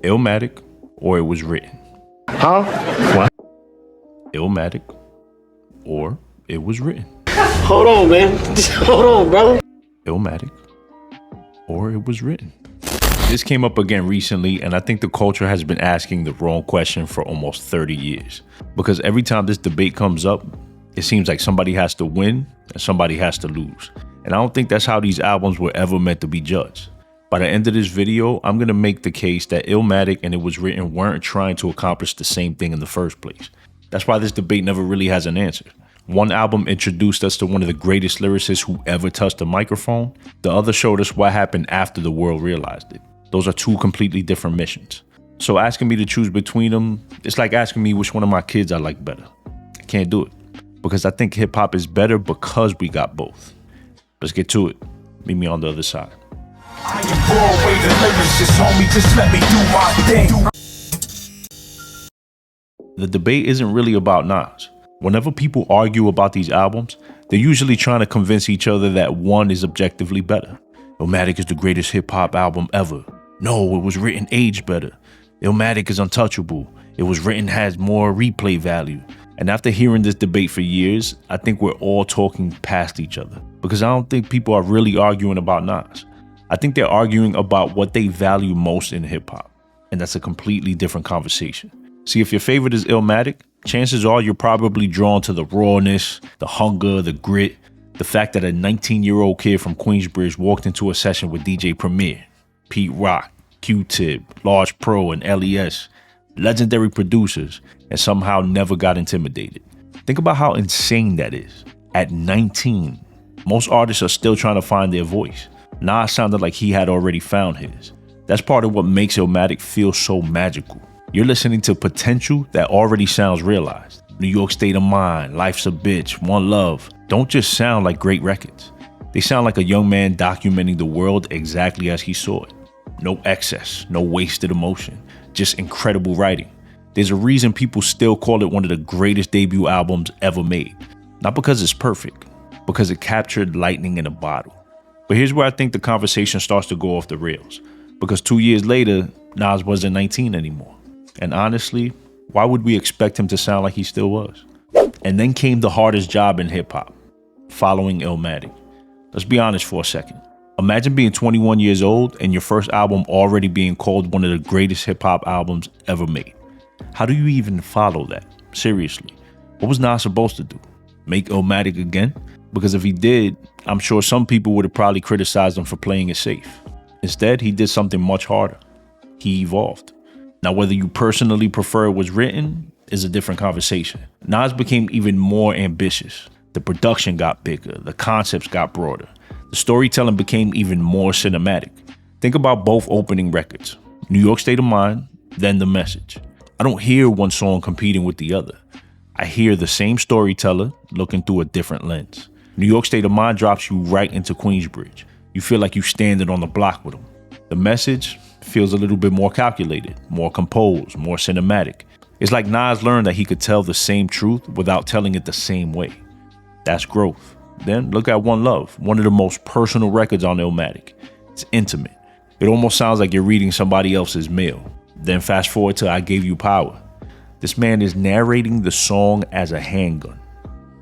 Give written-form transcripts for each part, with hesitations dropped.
Illmatic or it was written. Huh? What? Illmatic or it was written. Hold on, man. Hold on, brother. Illmatic or it was written. This came up again recently, and I think the culture has been asking the wrong question for almost 30 years. Because every time this debate comes up, it seems like somebody has to win and somebody has to lose. And I don't think that's how these albums were ever meant to be judged. By the end of this video, I'm going to make the case that Illmatic and It Was Written weren't trying to accomplish the same thing in the first place. That's why this debate never really has an answer. One album introduced us to one of the greatest lyricists who ever touched a microphone. The other showed us what happened after the world realized it. Those are two completely different missions. So asking me to choose between them, it's like asking me which one of my kids I like better. I can't do it because I think hip hop is better because we got both. Let's get to it. Meet me on the other side. I am Broadway, the lyricist, homie, just let me do my thing. The debate isn't really about Nas. Whenever people argue about these albums, they're usually trying to convince each other that one is objectively better. Illmatic is the greatest hip hop album ever. No, It Was Written aged better. Illmatic is untouchable. It Was Written has more replay value. And after hearing this debate for years, I think we're all talking past each other because I don't think people are really arguing about Nas. I think they're arguing about what they value most in hip hop. And that's a completely different conversation. See, if your favorite is Illmatic, chances are you're probably drawn to the rawness, the hunger, the grit, the fact that a 19-year-old kid from Queensbridge walked into a session with DJ Premier, Pete Rock, Q-Tip, Large Pro, and LES, legendary producers, and somehow never got intimidated. Think about how insane that is. At 19, most artists are still trying to find their voice. Nas sounded like he had already found his. That's part of what makes Illmatic feel so magical. You're listening to potential that already sounds realized. New York State of Mind, Life's a Bitch, One Love don't just sound like great records. They sound like a young man documenting the world exactly as he saw it. No excess, no wasted emotion, just incredible writing. There's a reason people still call it one of the greatest debut albums ever made. Not because it's perfect, because it captured lightning in a bottle. But here's where I think the conversation starts to go off the rails. Because 2 years later, Nas wasn't 19 anymore. And honestly, why would we expect him to sound like he still was? And then came the hardest job in hip hop, following Illmatic. Let's be honest for a second. Imagine being 21 years old and your first album already being called one of the greatest hip hop albums ever made. How do you even follow that? Seriously, what was Nas supposed to do? Make Illmatic again? Because if he did, I'm sure some people would have probably criticized him for playing it safe. Instead, he did something much harder. He evolved. Now, whether you personally prefer It Was Written is a different conversation. Nas became even more ambitious. The production got bigger. The concepts got broader. The storytelling became even more cinematic. Think about both opening records. New York State of Mind, then The Message. I don't hear one song competing with the other. I hear the same storyteller looking through a different lens. New York State of Mind drops you right into Queensbridge. You feel like you're standing on the block with them. The Message feels a little bit more calculated, more composed, more cinematic. It's like Nas learned that he could tell the same truth without telling it the same way. That's growth. Then look at One Love, one of the most personal records on Illmatic. It's intimate. It almost sounds like you're reading somebody else's mail. Then fast forward to I Gave You Power. This man is narrating the song as a handgun.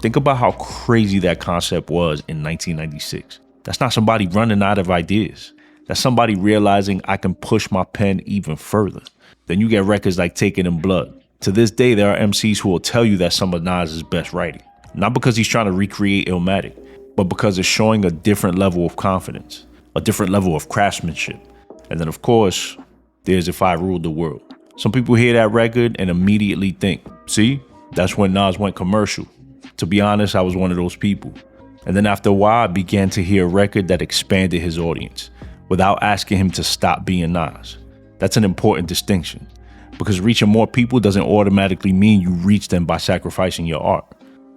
Think about how crazy that concept was in 1996. That's not somebody running out of ideas. That's somebody realizing I can push my pen even further. Then you get records like Taken in Blood. To this day, there are MCs who will tell you that's some of Nas's best writing. Not because he's trying to recreate Illmatic, but because it's showing a different level of confidence, a different level of craftsmanship. And then, of course, there's If I Ruled the World. Some people hear that record and immediately think, see, that's when Nas went commercial. To be honest, I was one of those people. And then after a while, I began to hear a record that expanded his audience without asking him to stop being Nas. That's an important distinction, because reaching more people doesn't automatically mean you reach them by sacrificing your art.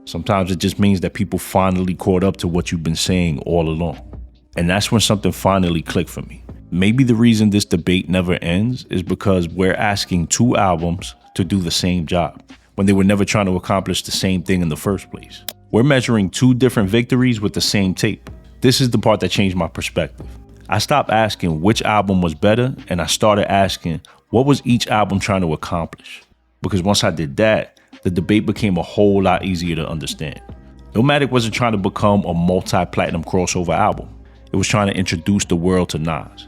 Sometimes it just means that people finally caught up to what you've been saying all along. And that's when something finally clicked for me. Maybe the reason this debate never ends is because we're asking two albums to do the same job when they were never trying to accomplish the same thing in the first place. We're measuring two different victories with the same tape. This is the part that changed my perspective. I stopped asking which album was better and I started asking what was each album trying to accomplish. Because once I did that, the debate became a whole lot easier to understand. Illmatic wasn't trying to become a multi-platinum crossover album. It was trying to introduce the world to Nas.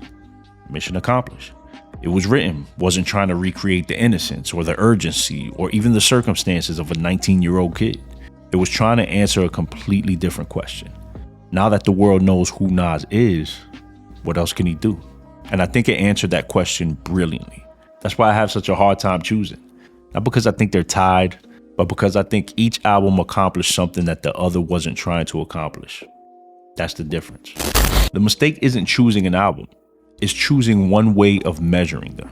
Mission accomplished. It Was Written wasn't trying to recreate the innocence or the urgency or even the circumstances of a 19-year-old kid. It was trying to answer a completely different question. Now that the world knows who Nas is, what else can he do? And I think it answered that question brilliantly. That's why I have such a hard time choosing. Not because I think they're tied, but because I think each album accomplished something that the other wasn't trying to accomplish. That's the difference. The mistake isn't choosing an album. It's choosing one way of measuring them.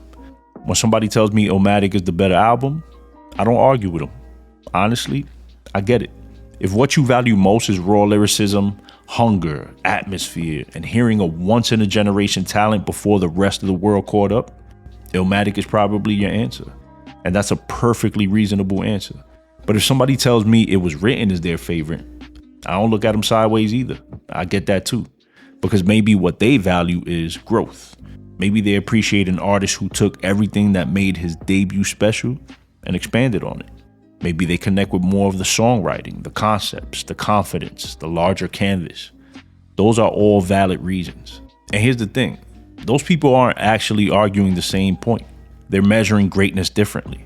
When somebody tells me Illmatic is the better album, I don't argue with them. Honestly, I get it. If what you value most is raw lyricism, hunger, atmosphere, and hearing a once-in-a-generation talent before the rest of the world caught up, Illmatic is probably your answer. And that's a perfectly reasonable answer. But if somebody tells me It Was Written is their favorite, I don't look at them sideways either. I get that too. Because maybe what they value is growth. Maybe they appreciate an artist who took everything that made his debut special and expanded on it. Maybe they connect with more of the songwriting, the concepts, the confidence, the larger canvas. Those are all valid reasons. And here's the thing. Those people aren't actually arguing the same point. They're measuring greatness differently.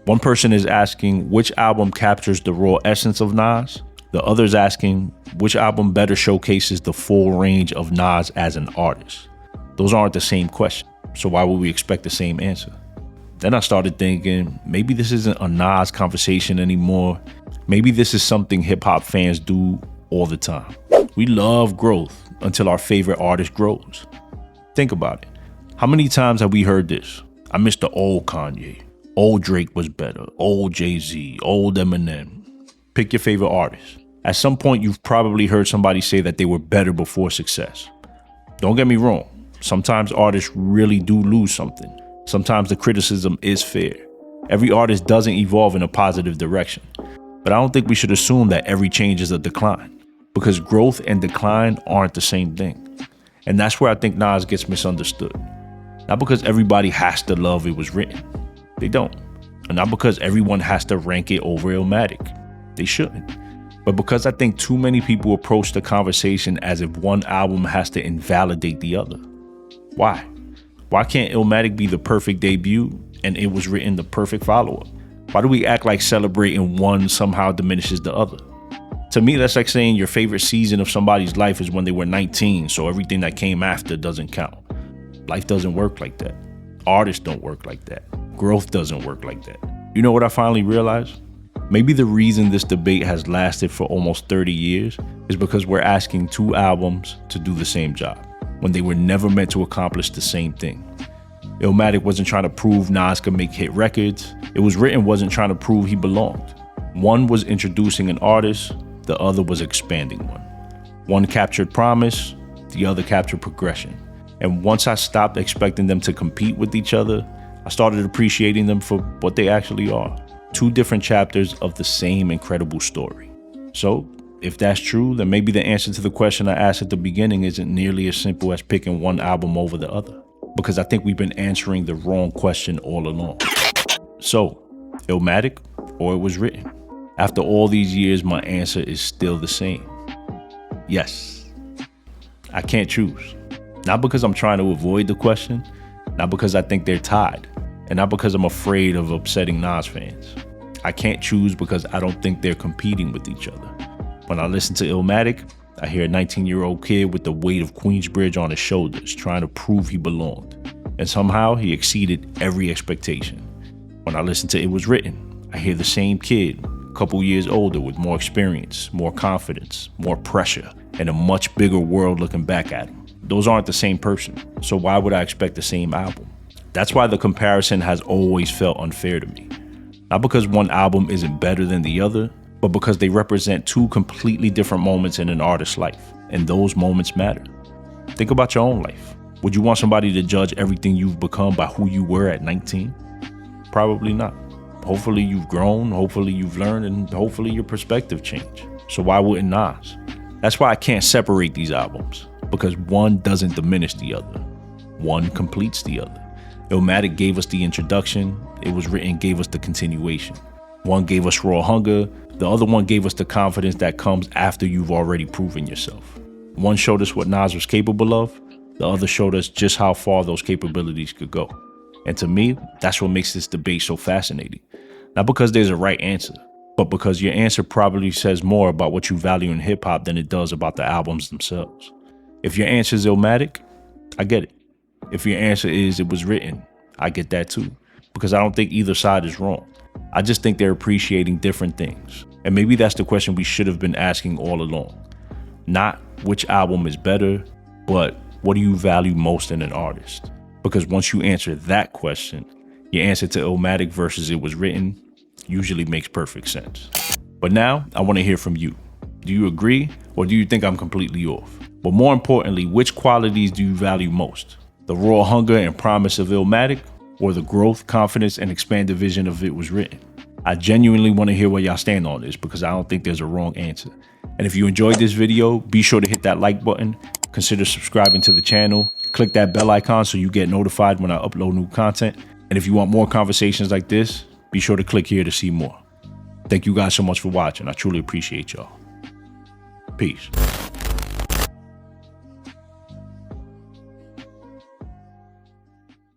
One person is asking which album captures the raw essence of Nas. The other is asking which album better showcases the full range of Nas as an artist. Those aren't the same question. So why would we expect the same answer? Then I started thinking, maybe this isn't a Nas conversation anymore. Maybe this is something hip hop fans do all the time. We love growth until our favorite artist grows. Think about it. How many times have we heard this? I miss the old Kanye. Old Drake was better. Old Jay-Z. Old Eminem. Pick your favorite artist. At some point, you've probably heard somebody say that they were better before success. Don't get me wrong. Sometimes artists really do lose something. Sometimes the criticism is fair. Every artist doesn't evolve in a positive direction. But I don't think we should assume that every change is a decline, because growth and decline aren't the same thing. And that's where I think Nas gets misunderstood. Not because everybody has to love It Was Written. They don't. And not because everyone has to rank it over Illmatic. They shouldn't. But because I think too many people approach the conversation as if one album has to invalidate the other. Why? Why can't Illmatic be the perfect debut and It Was Written the perfect follow-up? Why do we act like celebrating one somehow diminishes the other? To me, that's like saying your favorite season of somebody's life is when they were 19, so everything that came after doesn't count. Life doesn't work like that. Artists don't work like that. Growth doesn't work like that. You know what I finally realized? Maybe the reason this debate has lasted for almost 30 years is because we're asking two albums to do the same job, when they were never meant to accomplish the same thing. Illmatic wasn't trying to prove Nas could make hit records. It Was Written wasn't trying to prove he belonged. One was introducing an artist, the other was expanding one. One captured promise, the other captured progression. And once I stopped expecting them to compete with each other, I started appreciating them for what they actually are. Two different chapters of the same incredible story. So, if that's true, then maybe the answer to the question I asked at the beginning isn't nearly as simple as picking one album over the other. Because I think we've been answering the wrong question all along. So, Illmatic or It Was Written? After all these years, my answer is still the same. Yes. I can't choose. Not because I'm trying to avoid the question, not because I think they're tied, and not because I'm afraid of upsetting Nas fans. I can't choose because I don't think they're competing with each other. When I listen to Illmatic, I hear a 19-year-old kid with the weight of Queensbridge on his shoulders trying to prove he belonged. And somehow he exceeded every expectation. When I listen to It Was Written, I hear the same kid, a couple years older with more experience, more confidence, more pressure, and a much bigger world looking back at him. Those aren't the same person, so why would I expect the same album? That's why the comparison has always felt unfair to me. Not because one album isn't better than the other, but because they represent two completely different moments in an artist's life, and those moments matter. Think about your own life. Would you want somebody to judge everything you've become by who you were at 19? Probably not. Hopefully you've grown, hopefully you've learned, and hopefully your perspective changed. So why wouldn't Nas? That's why I can't separate these albums. because one doesn't diminish the other. One completes the other. Illmatic gave us the introduction. It Was Written gave us the continuation. One gave us raw hunger. The other one gave us the confidence that comes after you've already proven yourself. One showed us what Nas was capable of. The other showed us just how far those capabilities could go. And to me, that's what makes this debate so fascinating. Not because there's a right answer, but because your answer probably says more about what you value in hip hop than it does about the albums themselves. If your answer is Illmatic, I get it. If your answer is It Was Written, I get that too. Because I don't think either side is wrong. I just think they're appreciating different things. And maybe that's the question we should have been asking all along. Not which album is better, but what do you value most in an artist? Because once you answer that question, your answer to Illmatic versus It Was Written usually makes perfect sense. But now, I want to hear from you. Do you agree, or do you think I'm completely off? But more importantly, which qualities do you value most? The raw hunger and promise of Illmatic, or the growth, confidence, and expanded vision of It Was Written? I genuinely want to hear where y'all stand on this because I don't think there's a wrong answer. And if you enjoyed this video, be sure to hit that like button, consider subscribing to the channel, click that bell icon so you get notified when I upload new content. And if you want more conversations like this, be sure to click here to see more. Thank you guys so much for watching. I truly appreciate y'all. Peace.